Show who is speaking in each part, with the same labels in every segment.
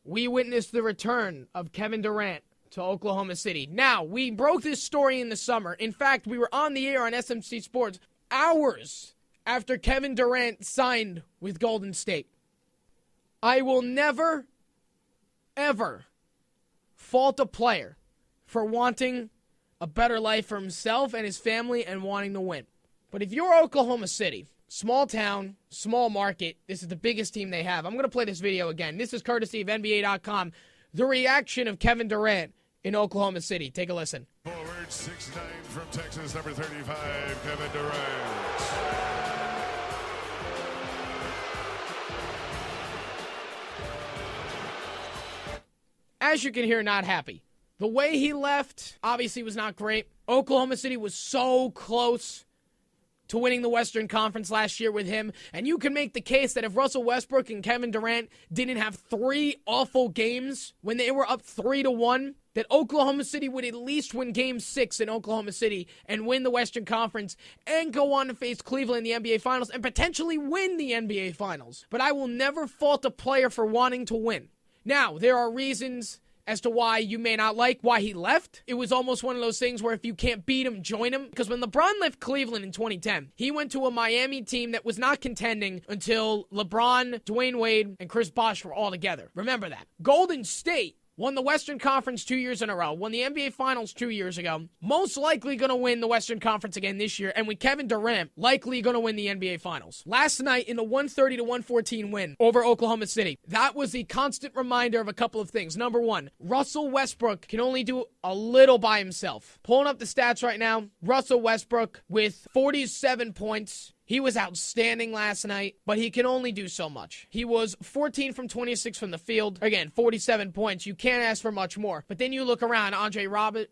Speaker 1: we witnessed the return of Kevin Durant to Oklahoma City. Now, we broke this story in the summer. In fact, we were on the air on SMC Sports hours after Kevin Durant signed with Golden State. I will never, ever fault a player for wanting a better life for himself and his family and wanting to win. But if you're Oklahoma City, small town, small market, this is the biggest team they have. I'm going to play this video again. This is courtesy of NBA.com. The reaction of Kevin Durant in Oklahoma City. Take a listen.
Speaker 2: Forward 6'9" from Texas, number 35, Kevin Durant.
Speaker 1: As you can hear, not happy. The way he left obviously was not great. Oklahoma City was so close to winning the Western Conference last year with him, and you can make the case that if Russell Westbrook and Kevin Durant didn't have 3 awful games when they were up 3-1, that Oklahoma City would at least win Game 6 in Oklahoma City and win the Western Conference and go on to face Cleveland in the NBA Finals and potentially win the NBA Finals. But I will never fault a player for wanting to win. Now, there are reasons as to why you may not like why he left. It was almost one of those things where if you can't beat him, join him. Because when LeBron left Cleveland in 2010, he went to a Miami team that was not contending until LeBron, Dwayne Wade, and Chris Bosh were all together. Remember that. Golden State won the Western Conference 2 years in a row, won the NBA Finals 2 years ago, most likely going to win the Western Conference again this year, and with Kevin Durant, likely going to win the NBA Finals. Last night in the 130-114 win over Oklahoma City, that was the constant reminder of a couple of things. Number one, Russell Westbrook can only do a little by himself. Pulling up the stats right now, Russell Westbrook with 47 points. He was outstanding last night, but he can only do so much. He was 14 from 26 from the field. Again, 47 points. You can't ask for much more. But then you look around. Andre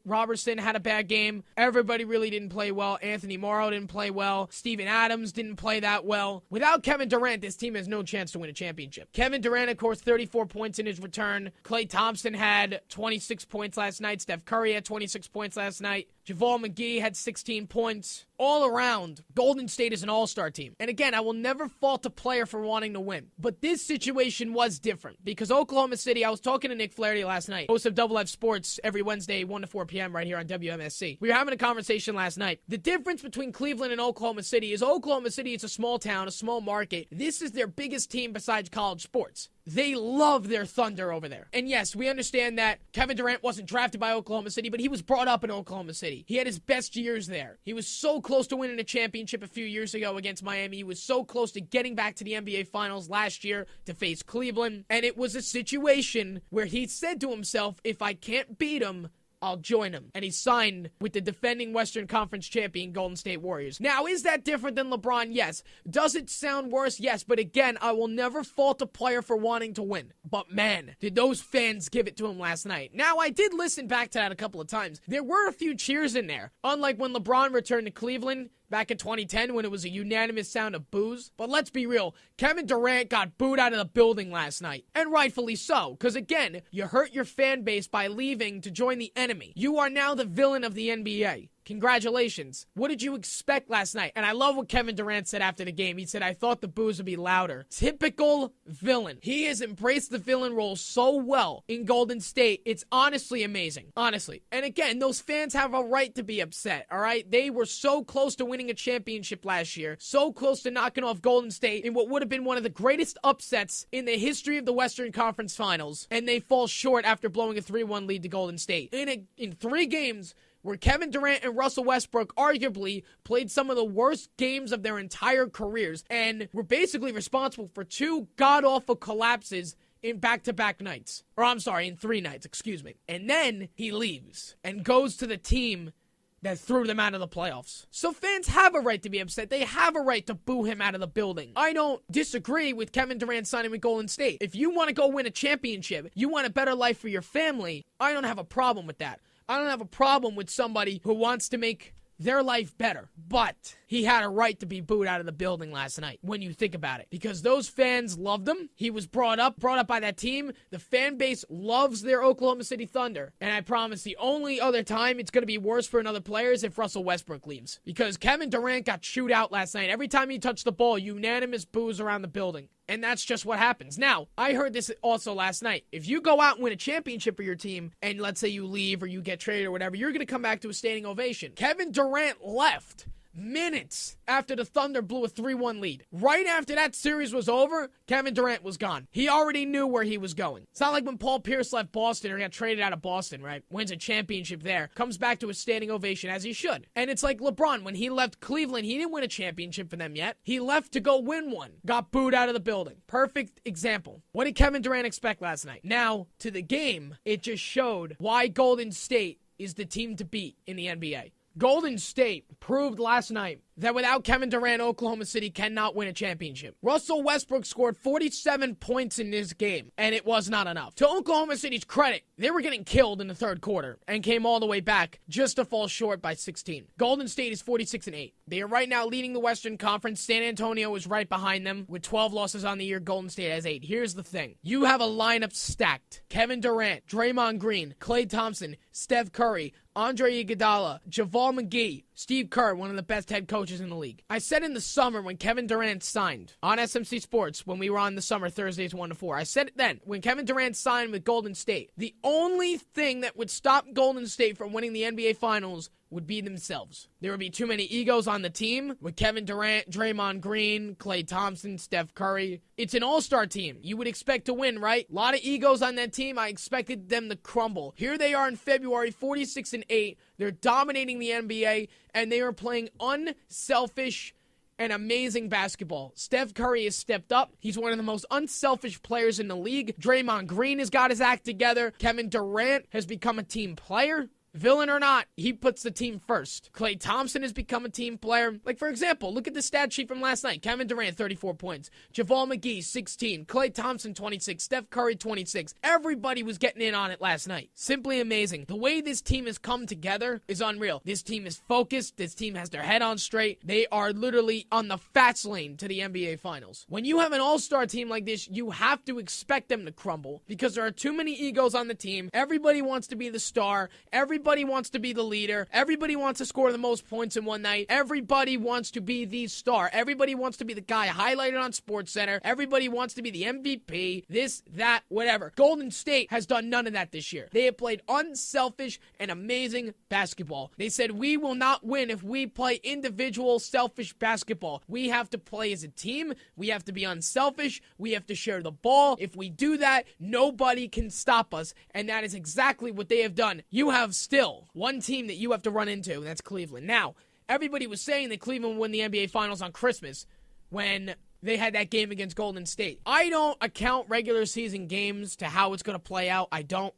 Speaker 1: Robertson had a bad game. Everybody really didn't play well. Anthony Morrow didn't play well. Steven Adams didn't play that well. Without Kevin Durant, this team has no chance to win a championship. Kevin Durant, of course, 34 points in his return. Klay Thompson had 26 points last night. Steph Curry had 26 points last night. JaVale McGee had 16 points. All around, Golden State is an all-star team. And again, I will never fault a player for wanting to win. But this situation was different because Oklahoma City, I was talking to Nick Flaherty last night, host of Double F Sports every Wednesday, 1 to 4 p.m. right here on WMSC. We were having a conversation last night. The difference between Cleveland and Oklahoma City is Oklahoma City is a small town, a small market. This is their biggest team besides college sports. They love their Thunder over there. And yes, we understand that Kevin Durant wasn't drafted by Oklahoma City, but he was brought up in Oklahoma City. He had his best years there. He was so close to winning a championship a few years ago against Miami. He was so close to getting back to the NBA Finals last year to face Cleveland. And it was a situation where he said to himself, if I can't beat him, I'll join him. And he signed with the defending Western Conference champion Golden State Warriors. Now, is that different than LeBron? Yes. Does it sound worse? Yes. But again, I will never fault a player for wanting to win. But man, did those fans give it to him last night. Now, I did listen back to that a couple of times. There were a few cheers in there. Unlike when LeBron returned to Cleveland back in 2010 when it was a unanimous sound of boos. But let's be real, Kevin Durant got booed out of the building last night. And rightfully so, because again, you hurt your fan base by leaving to join the enemy. You are now the villain of the NBA. Congratulations. What did you expect last night? And I love what Kevin Durant said after the game. He said, I thought the boos would be louder. Typical villain. He has embraced the villain role so well in Golden State. It's honestly amazing. Honestly. And again, those fans have a right to be upset, all right? They were so close to winning a championship last year. So close to knocking off Golden State in what would have been one of the greatest upsets in the history of the Western Conference Finals. And they fall short after blowing a 3-1 lead to Golden State. In 3 games, where Kevin Durant and Russell Westbrook arguably played some of the worst games of their entire careers and were basically responsible for 2 god-awful collapses in back-to-back nights. Or I'm sorry, in 3 nights, excuse me. And then he leaves and goes to the team that threw them out of the playoffs. So fans have a right to be upset. They have a right to boo him out of the building. I don't disagree with Kevin Durant signing with Golden State. If you want to go win a championship, you want a better life for your family, I don't have a problem with that. I don't have a problem with somebody who wants to make their life better. But he had a right to be booed out of the building last night when you think about it. Because those fans loved him. He was brought up by that team. The fan base loves their Oklahoma City Thunder. And I promise the only other time it's going to be worse for another player is if Russell Westbrook leaves. Because Kevin Durant got chewed out last night. Every time he touched the ball, unanimous boos around the building. And that's just what happens. Now, I heard this also last night. If you go out and win a championship for your team, and let's say you leave or you get traded or whatever, you're going to come back to a standing ovation. Kevin Durant left minutes after the Thunder blew a 3-1 lead. Right after that series was over, Kevin Durant was gone. He already knew where he was going. It's not like when Paul Pierce left Boston or got traded out of Boston, right? Wins a championship there, comes back to a standing ovation as he should. And it's like LeBron, when he left Cleveland, he didn't win a championship for them yet. He left to go win one. Got booed out of the building. Perfect example. What did Kevin Durant expect last night? Now, to the game, it just showed why Golden State is the team to beat in the NBA. Golden State proved last night that without Kevin Durant, Oklahoma City cannot win a championship. Russell Westbrook scored 47 points in this game, and it was not enough. To Oklahoma City's credit, they were getting killed in the third quarter and came all the way back just to fall short by 16. Golden State is 46-8. They are right now leading the Western Conference. San Antonio is right behind them with 12 losses on the year. Golden State has 8. Here's the thing. You have a lineup stacked. Kevin Durant, Draymond Green, Klay Thompson, Steph Curry, Andre Iguodala, JaVale McGee, Steve Kerr, one of the best head coaches in the league. I said in the summer when Kevin Durant signed on SMC Sports, when we were on the summer Thursdays 1 to 4, I said it then, when Kevin Durant signed with Golden State, the only thing that would stop Golden State from winning the NBA Finals would be themselves. There would be too many egos on the team with Kevin Durant, Draymond Green, Klay Thompson, Steph Curry. It's an all-star team. You would expect to win, right? A lot of egos on that team. I expected them to crumble. Here they are in February, 46-8. They're dominating the NBA, and they are playing unselfish and amazing basketball. Steph Curry has stepped up. He's one of the most unselfish players in the league. Draymond Green has got his act together. Kevin Durant has become a team player. Villain or not, he puts the team first. Klay Thompson has become a team player. Like, for example, look at the stat sheet from last night. Kevin Durant, 34 points. JaVale McGee, 16. Klay Thompson, 26. Steph Curry, 26. Everybody was getting in on it last night. Simply amazing. The way this team has come together is unreal. This team is focused. This team has their head on straight. They are literally on the fast lane to the NBA Finals. When you have an all-star team like this, you have to expect them to crumble because there are too many egos on the team. Everybody wants to be the star. Everybody wants to be the leader. Everybody wants to score the most points in one night. Everybody wants to be the star. Everybody wants to be the guy highlighted on SportsCenter. Everybody wants to be the MVP, this, that, whatever. Golden State has done none of that this year. They have played unselfish and amazing basketball. They said, we will not win if we play individual selfish basketball. We have to play as a team. We have to be unselfish. We have to share the ball. If we do that, nobody can stop us. And that is exactly what they have done. You have still one team that you have to run into, and that's Cleveland. Now, everybody was saying that Cleveland would win the NBA Finals on Christmas when they had that game against Golden State. I don't account regular season games to how it's going to play out. I don't.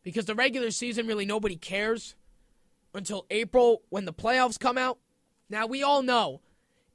Speaker 1: Because the regular season, really nobody cares until April when the playoffs come out. Now, we all know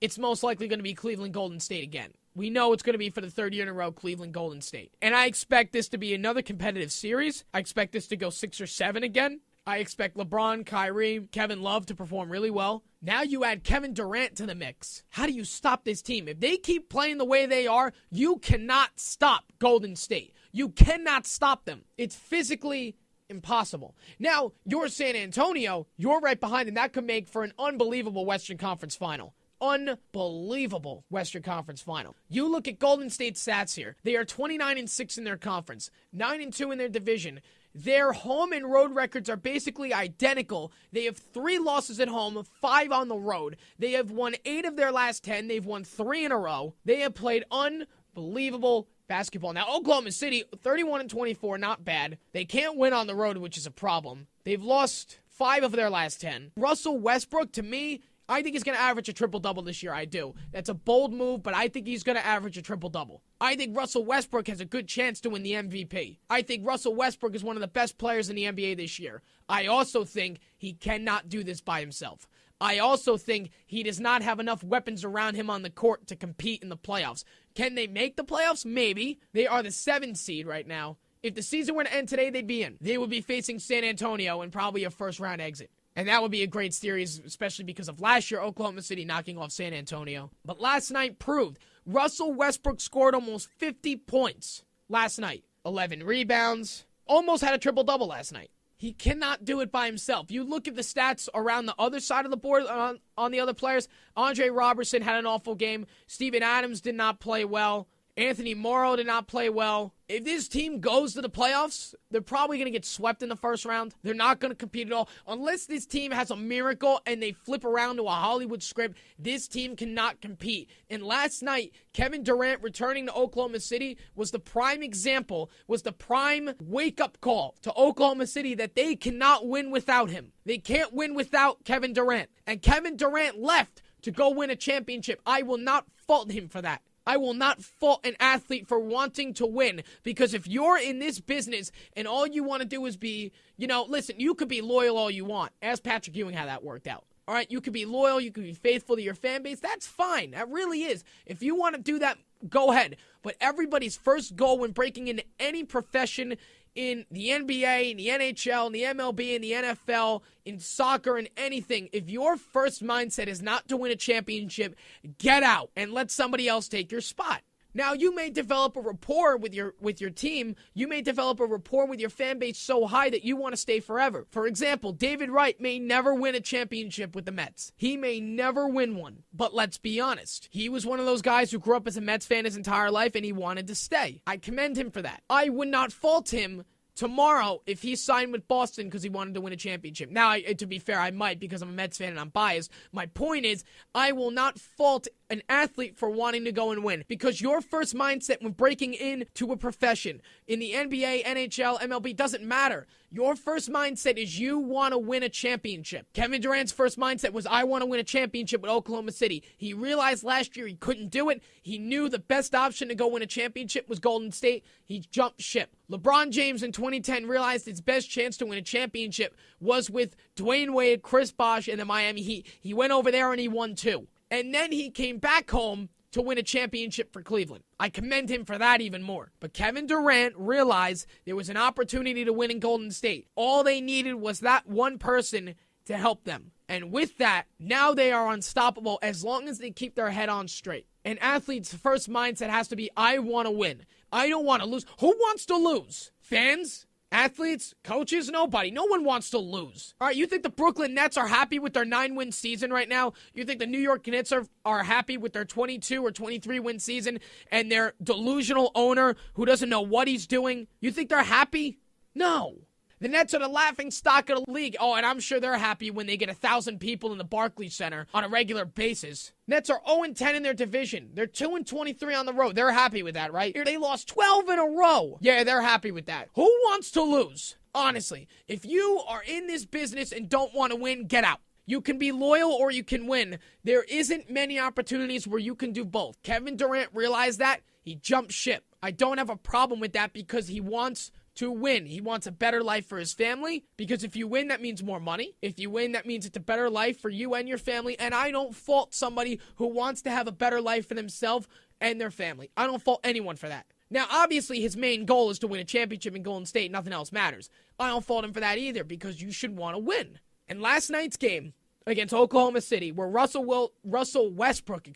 Speaker 1: it's most likely going to be Cleveland Golden State again. We know it's going to be for the third year in a row, Cleveland Golden State. And I expect this to be another competitive series. I expect this to go 6 or 7 again. I expect LeBron, Kyrie, Kevin Love to perform really well. Now you add Kevin Durant to the mix. How do you stop this team? If they keep playing the way they are, you cannot stop Golden State. You cannot stop them. It's physically impossible. Now, you're San Antonio. You're right behind them. That could make for an unbelievable Western Conference final. Unbelievable Western Conference final. You look at Golden State's stats here. They are 29-6 in their conference, 9-2 in their division. Their home and road records are basically identical. They have 3 losses at home, 5 on the road. They have won 8 of their last 10. They've won 3 in a row. They have played unbelievable basketball. Now, Oklahoma City, 31-24, not bad. They can't win on the road, which is a problem. They've lost 5 of their last 10. Russell Westbrook, to me, I think he's going to average a triple-double this year. I do. That's a bold move, but I think he's going to average a triple-double. I think Russell Westbrook has a good chance to win the MVP. I think Russell Westbrook is one of the best players in the NBA this year. I also think he cannot do this by himself. I also think he does not have enough weapons around him on the court to compete in the playoffs. Can they make the playoffs? Maybe. They are the 7th seed right now. If the season were to end today, they'd be in. They would be facing San Antonio and probably a first-round exit. And that would be a great series, especially because of last year, Oklahoma City knocking off San Antonio. But last night proved Russell Westbrook scored almost 50 points last night. 11 rebounds. Almost had a triple-double last night. He cannot do it by himself. You look at the stats around the other side of the board on the other players. Andre Robertson had an awful game. Steven Adams did not play well. Anthony Morrow did not play well. If this team goes to the playoffs, they're probably going to get swept in the first round. They're not going to compete at all. Unless this team has a miracle and they flip around to a Hollywood script, this team cannot compete. And last night, Kevin Durant returning to Oklahoma City was the prime example, was the prime wake-up call to Oklahoma City that they cannot win without him. They can't win without Kevin Durant. And Kevin Durant left to go win a championship. I will not fault him for that. I will not fault an athlete for wanting to win, because if you're in this business and all you want to do is be, listen, you could be loyal all you want. Ask Patrick Ewing how that worked out. All right, you could be loyal, you could be faithful to your fan base. That's fine. That really is. If you want to do that, go ahead. But everybody's first goal when breaking into any profession in the NBA, in the NHL, in the MLB, in the NFL, in soccer, in anything, if your first mindset is not to win a championship, get out and let somebody else take your spot. Now, you may develop a rapport with your team. You may develop a rapport with your fan base so high that you want to stay forever. For example, David Wright may never win a championship with the Mets. He may never win one. But let's be honest. He was one of those guys who grew up as a Mets fan his entire life, and he wanted to stay. I commend him for that. I would not fault him tomorrow if he signed with Boston because he wanted to win a championship. Now, to be fair, I might because I'm a Mets fan and I'm biased. My point is, I will not fault an athlete for wanting to go and win, because your first mindset when breaking into a profession in the NBA, NHL, MLB doesn't matter. Your first mindset is you want to win a championship. Kevin Durant's first mindset was, I want to win a championship with Oklahoma City. He realized last year he couldn't do it. He knew the best option to go win a championship was Golden State. He jumped ship. LeBron James in 2010 realized his best chance to win a championship was with Dwayne Wade, Chris Bosh, and the Miami Heat. He went over there and he won 2. And then he came back home to win a championship for Cleveland. I commend him for that even more. But Kevin Durant realized there was an opportunity to win in Golden State. All they needed was that one person to help them. And with that, now they are unstoppable as long as they keep their head on straight. An athlete's first mindset has to be, I want to win. I don't want to lose. Who wants to lose? Fans? Athletes? Coaches? Nobody. No one wants to lose. All right, you think the Brooklyn Nets are happy with their 9-win season right now? You think the New York Knicks are happy with their 22 or 23-win season and their delusional owner who doesn't know what he's doing? You think they're happy? No. The Nets are the laughing stock of the league. Oh, and I'm sure they're happy when they get 1,000 people in the Barclays Center on a regular basis. Nets are 0-10 in their division. They're 2-23 on the road. They're happy with that, right? They lost 12 in a row. Yeah, they're happy with that. Who wants to lose? Honestly, if you are in this business and don't want to win, get out. You can be loyal or you can win. There isn't many opportunities where you can do both. Kevin Durant realized that. He jumped ship. I don't have a problem with that because he wants to win. He wants a better life for his family, because if you win, that means more money. If you win, that means it's a better life for you and your family, and I don't fault somebody who wants to have a better life for themselves and their family. I don't fault anyone for that. Now, obviously, his main goal is to win a championship in Golden State. Nothing else matters. I don't fault him for that either, because you should want to win. And last night's game against Oklahoma City, where Russell Westbrook,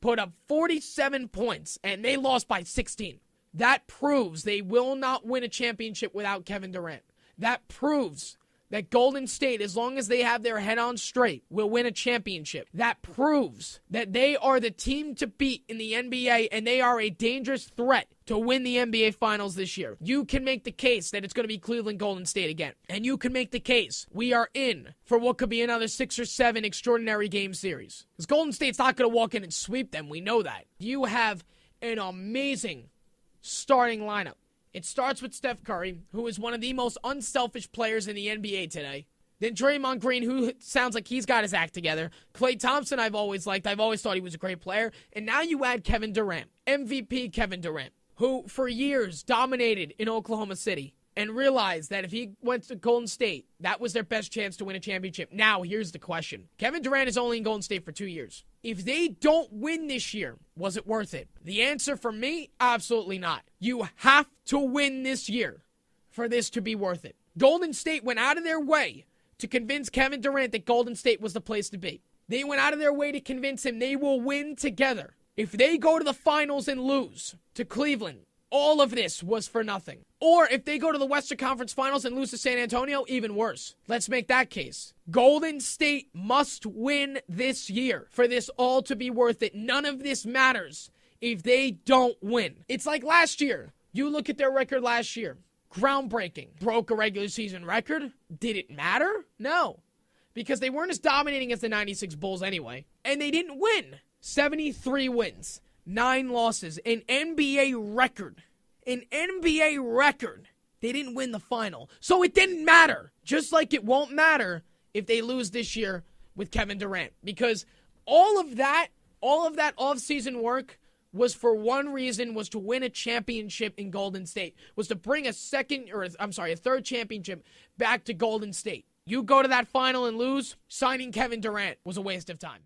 Speaker 1: put up 47 points, and they lost by 16. That proves they will not win a championship without Kevin Durant. That proves that Golden State, as long as they have their head on straight, will win a championship. That proves that they are the team to beat in the NBA, and they are a dangerous threat to win the NBA Finals this year. You can make the case that it's going to be Cleveland Golden State again. And you can make the case we are in for what could be another 6 or 7 extraordinary game series. Because Golden State's not going to walk in and sweep them. We know that. You have an amazing starting lineup. It starts with Steph Curry, who is one of the most unselfish players in the NBA today. Then Draymond Green, who sounds like he's got his act together. Klay Thompson, I've always liked. I've always thought he was a great player. And now you add Kevin Durant, MVP Kevin Durant, who for years dominated in Oklahoma City and realized that if he went to Golden State, that was their best chance to win a championship. Now, here's the question. Kevin Durant is only in Golden State for 2 years. If they don't win this year, was it worth it? The answer for me, absolutely not. You have to win this year for this to be worth it. Golden State went out of their way to convince Kevin Durant that Golden State was the place to be. They went out of their way to convince him they will win together. If they go to the finals and lose to Cleveland, all of this was for nothing. Or if they go to the Western Conference Finals and lose to San Antonio, even worse. Let's make that case. Golden State must win this year for this all to be worth it. None of this matters if they don't win. It's like last year. You look at their record last year. Groundbreaking. Broke a regular season record. Did it matter? No. Because they weren't as dominating as the 96 Bulls anyway. And they didn't win. 73 wins. 9 losses. An NBA record. An NBA record. They didn't win the final. So it didn't matter. Just like it won't matter if they lose this year with Kevin Durant. Because all of that offseason work was for one reason, was to win a championship in Golden State. Was to bring a third championship back to Golden State. You go to that final and lose, signing Kevin Durant was a waste of time.